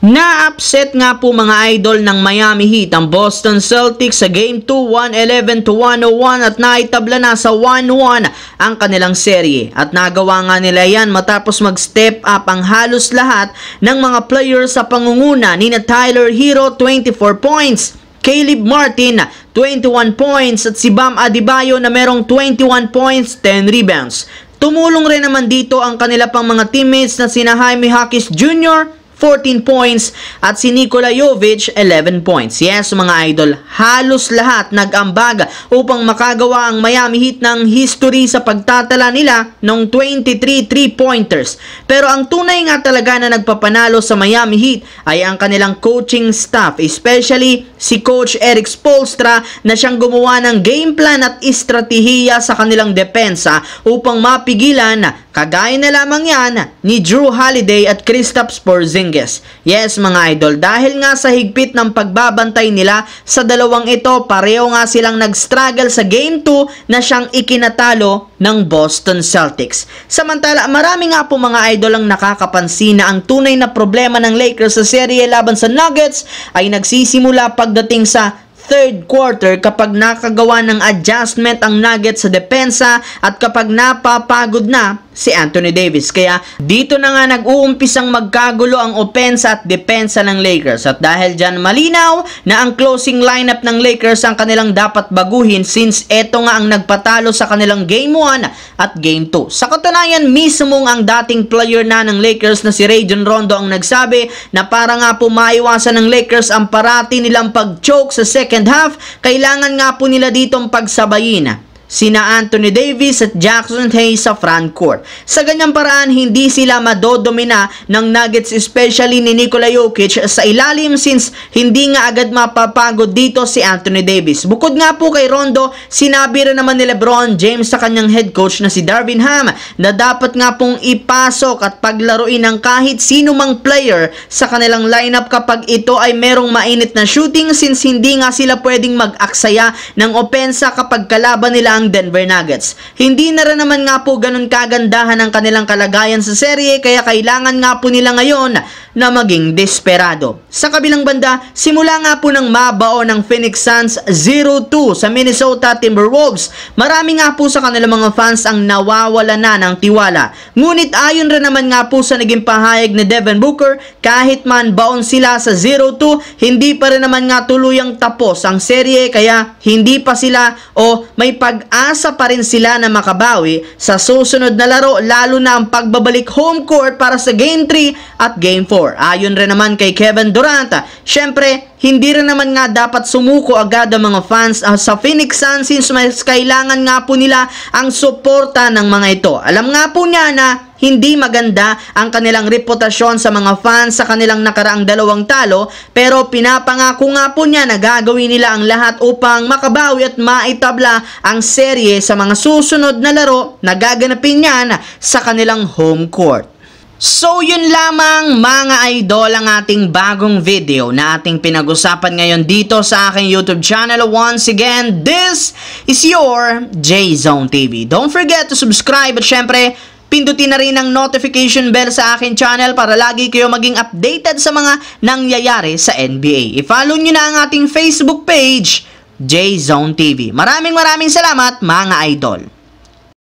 Na-upset nga po mga idol ng Miami Heat ang Boston Celtics sa Game 2, 111-101 at naitabla na sa 1-1 ang kanilang serye. At nagawa nga nila yan matapos mag-step up ang halos lahat ng mga players sa pangunguna ni Tyler Hero 24 points, Caleb Martin 21 points at si Bam Adebayo na merong 21 points, 10 rebounds. Tumulong rin naman dito ang kanila pang mga teammates na sina Jaime Jaquez Jr., 14 points at si Nikola Jovic 11 points. Yes mga idol, halos lahat nag-ambag upang makagawa ang Miami Heat ng history sa pagtatala nila ng 23 3-pointers. Pero ang tunay nga talaga na nagpapanalo sa Miami Heat ay ang kanilang coaching staff, especially si Coach Erik Spoelstra na siyang gumawa ng game plan at estratehiya sa kanilang depensa upang mapigilan kagaya na lamang yan ni Jrue Holiday at Kristaps Porzingis. Yes mga idol, dahil nga sa higpit ng pagbabantay nila sa dalawang ito, pareho nga silang nag-struggle sa Game 2 na siyang ikinatalo ng Boston Celtics. Samantala, marami nga po mga idol ang nakakapansin na ang tunay na problema ng Lakers sa serye laban sa Nuggets ay nagsisimula pagdating sa third quarter kapag nakagawa ng adjustment ang Nuggets sa depensa at kapag napapagod na si Anthony Davis. Kaya dito na nga nag-uumpisang magkagulo ang opensa at depensa ng Lakers. At dahil dyan malinaw na ang closing lineup ng Lakers ang kanilang dapat baguhin since eto nga ang nagpatalo sa kanilang Game 1 at Game 2. Sa katunayan, mismong ang dating player na ng Lakers na si Rajon Rondo ang nagsabi na para nga po maiwasan ng Lakers ang parati nilang pag-choke sa second half, kailangan nga po nila ditong pagsabayin sina Anthony Davis at Jackson Hayes sa front court. Sa ganyang paraan, hindi sila madodomina ng Nuggets, especially ni Nikola Jokic sa ilalim since hindi nga agad mapapagod dito si Anthony Davis. Bukod nga po kay Rondo, sinabi rin naman ni LeBron James sa kanyang head coach na si Darvin Ham na dapat nga pong ipasok at paglaruin ng kahit sino mang player sa kanilang lineup kapag ito ay merong mainit na shooting since hindi nga sila pwedeng mag-aksaya ng opensa kapag kalaban nila ang Denver Nuggets. Hindi na rin naman nga po ganun kagandahan ang kanilang kalagayan sa serye kaya kailangan nga po nila ngayon na maging desperado. Sa kabilang banda, simula nga po ng mabao ng Phoenix Suns 0-2 sa Minnesota Timberwolves, marami nga po sa kanilang mga fans ang nawawala na ng tiwala. Ngunit ayon rin naman nga po sa naging pahayag ni Devin Booker, kahit man baon sila sa 0-2, hindi pa rin naman nga tuluyang tapos ang serye kaya hindi pa sila o may pag-asa pa rin sila na makabawi sa susunod na laro, lalo na ang pagbabalik home court para sa Game 3 at Game 4. Ayon rin naman kay Kevin Durant, syempre hindi rin naman nga dapat sumuko agad ang mga fans sa Phoenix Suns since mas kailangan nga po nila ang suporta ng mga ito. Alam nga po niya na hindi maganda ang kanilang reputasyon sa mga fans sa kanilang nakaraang dalawang talo, pero pinapangako nga po niya na gagawin nila ang lahat upang makabawi at maitabla ang serye sa mga susunod na laro na gaganapin niyan sa kanilang home court. So yun lamang mga idol ang ating bagong video na ating pinag-usapan ngayon dito sa aking YouTube channel. Once again, this is your J-Zone TV. Don't forget to subscribe at syempre pindutin na rin ang notification bell sa aking channel para lagi kayo maging updated sa mga nangyayari sa NBA. I-follow nyo na ang ating Facebook page, J-Zone TV. Maraming salamat mga idol.